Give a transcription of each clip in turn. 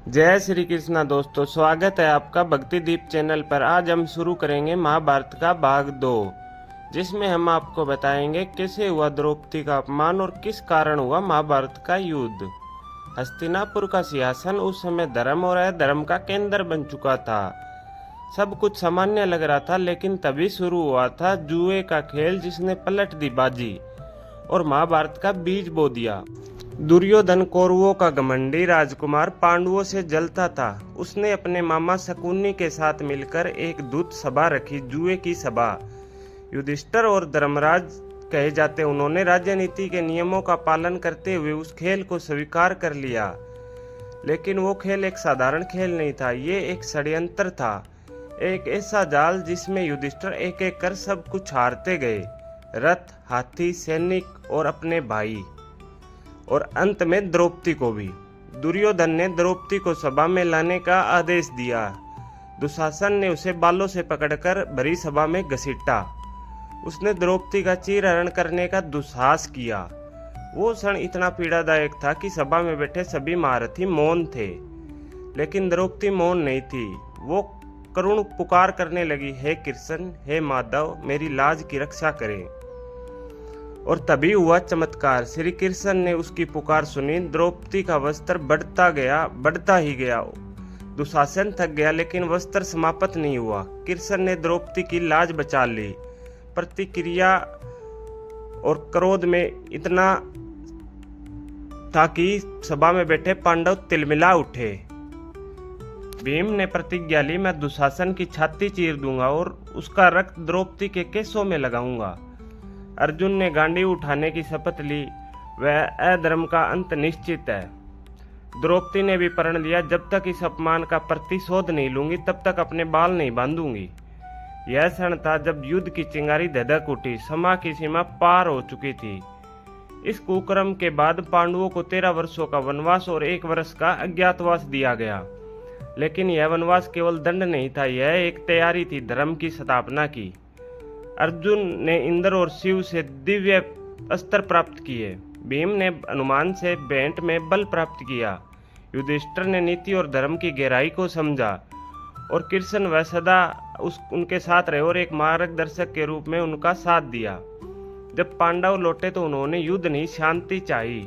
जय श्री कृष्णा दोस्तों, स्वागत है आपका भक्ति दीप चैनल पर। आज हम शुरू करेंगे महाभारत का भाग 2, जिसमें हम आपको बताएंगे कैसे हुआ द्रौपदी का अपमान और किस कारण हुआ महाभारत का युद्ध। हस्तिनापुर का सिंहासन उस समय धर्म और अधर्म का केंद्र बन चुका था। सब कुछ सामान्य लग रहा था, लेकिन तभी शुरू हुआ था जुए का खेल, जिसने पलट दी बाजी और महाभारत का बीज बो दिया। दुर्योधन कौरवों का घमंडी राजकुमार पांडवों से जलता था। उसने अपने मामा शकुनी के साथ मिलकर एक दूत सभा रखी, जुए की सभा। युधिष्ठिर और धर्मराज कहे जाते उन्होंने राजनीति के नियमों का पालन करते हुए उस खेल को स्वीकार कर लिया। लेकिन वो खेल एक साधारण खेल नहीं था, ये एक षड्यंत्र था, एक ऐसा जाल जिसमें युधिष्ठिर एक एक कर सब कुछ हारते गए, रथ, हाथी, सैनिक और अपने भाई, और अंत में द्रौपदी को भी। दुर्योधन ने द्रौपदी को सभा में लाने का आदेश दिया। दुशासन ने उसे बालों से पकड़कर भरी सभा में घसीटा। उसने द्रौपदी का चीरहरण करने का दुस्साहस किया। वो क्षण इतना पीड़ादायक था कि सभा में बैठे सभी महारथी मौन थे, लेकिन द्रौपदी मौन नहीं थी। वो करुण पुकार करने लगी, हे कृष्ण, हे माधव, मेरी लाज की रक्षा करें। और तभी हुआ चमत्कार। श्री कृष्ण ने उसकी पुकार सुनी। द्रौपदी का वस्त्र बढ़ता ही गया। दुशासन थक गया, लेकिन वस्त्र समाप्त नहीं हुआ। कृष्ण ने द्रौपदी की लाज बचा ली। प्रतिक्रिया और क्रोध में इतना था कि सभा में बैठे पांडव तिलमिला उठे। भीम ने प्रतिज्ञा ली, मैं दुशासन की छाती चीर दूंगा और उसका रक्त द्रौपदी के केसों में लगाऊंगा। अर्जुन ने गांडीव उठाने की शपथ ली, वह अधर्म का अंत निश्चित है। द्रौपदी ने भी प्रण लिया, जब तक इस अपमान का प्रतिशोध नहीं लूंगी तब तक अपने बाल नहीं बांधूंगी। यह क्षण था जब युद्ध की चिंगारी धधक उठी। क्षमा की सीमा पार हो चुकी थी। इस कुकर्म के बाद पांडवों को 13 वर्षों का वनवास और 1 वर्ष का अज्ञातवास दिया गया। लेकिन यह वनवास केवल दंड नहीं था, यह एक तैयारी थी धर्म की स्थापना की। अर्जुन ने इंद्र और शिव से दिव्य अस्त्र प्राप्त किए। भीम ने हनुमान से भेंट में बल प्राप्त किया। युधिष्ठिर ने नीति और धर्म की गहराई को समझा, और कृष्ण वह सदा उनके साथ रहे और एक मार्गदर्शक के रूप में उनका साथ दिया। जब पांडव लौटे तो उन्होंने युद्ध नहीं, शांति चाहिए।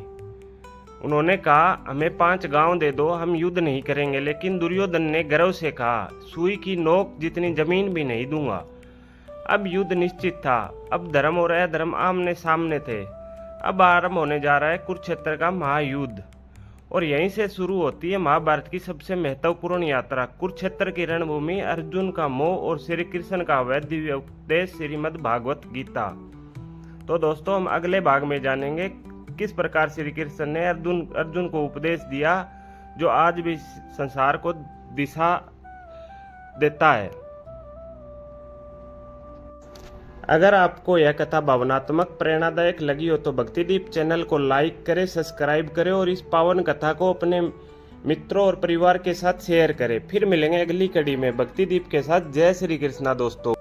उन्होंने कहा, हमें 5 गांव दे दो, हम युद्ध नहीं करेंगे। लेकिन दुर्योधन ने गर्व से कहा, सुई की नोक जितनी जमीन भी नहीं दूंगा। अब युद्ध निश्चित था। अब धर्म और अधर्म आमने सामने थे। अब आरंभ होने जा रहा है कुरुक्षेत्र का महायुद्ध, और यहीं से शुरू होती है महाभारत की सबसे महत्वपूर्ण यात्रा। कुरुक्षेत्र की रणभूमि, अर्जुन का मोह और श्री कृष्ण का वह दिव्य उपदेश, श्रीमद् भागवत गीता। तो दोस्तों, हम अगले भाग में जानेंगे किस प्रकार श्री कृष्ण ने अर्जुन को उपदेश दिया, जो आज भी संसार को दिशा देता है। अगर आपको यह कथा भावनात्मक प्रेरणादायक लगी हो तो भक्तिदीप चैनल को लाइक करें, सब्सक्राइब करें और इस पावन कथा को अपने मित्रों और परिवार के साथ शेयर करें। फिर मिलेंगे अगली कड़ी में भक्तिदीप के साथ। जय श्री कृष्णा दोस्तों।